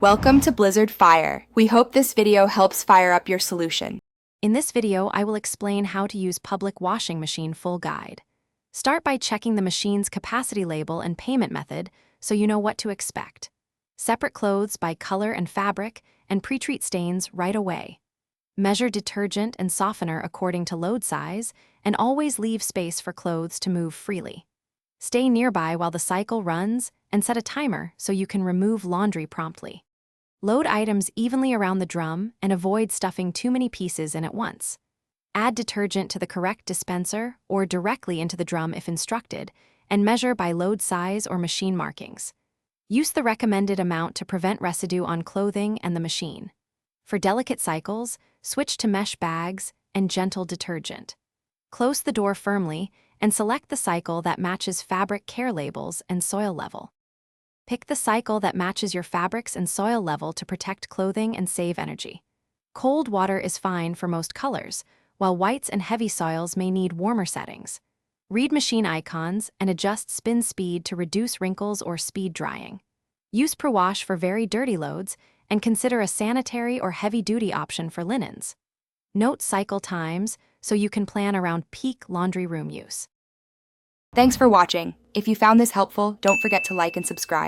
Welcome to Blizzard Fire. We hope this video helps fire up your solution. In this video, I will explain how to use public washing machine full guide. Start by checking the machine's capacity label and payment method so you know what to expect. Separate clothes by color and fabric and pre-treat stains right away. Measure detergent and softener according to load size and always leave space for clothes to move freely. Stay nearby while the cycle runs and set a timer so you can remove laundry promptly. Load items evenly around the drum and avoid stuffing too many pieces in at once. Add detergent to the correct dispenser or directly into the drum if instructed, and measure by load size or machine markings. Use the recommended amount to prevent residue on clothing and the machine. For delicate cycles, switch to mesh bags and gentle detergent. Close the door firmly and select the cycle that matches fabric care labels and soil level. Pick the cycle that matches your fabrics and soil level to protect clothing and save energy. Cold water is fine for most colors, while whites and heavy soils may need warmer settings. Read machine icons and adjust spin speed to reduce wrinkles or speed drying. Use per wash for very dirty loads and consider a sanitary or heavy-duty option for linens. Note cycle times so you can plan around peak laundry room use. Thanks for watching. If you found this helpful, don't forget to like and subscribe.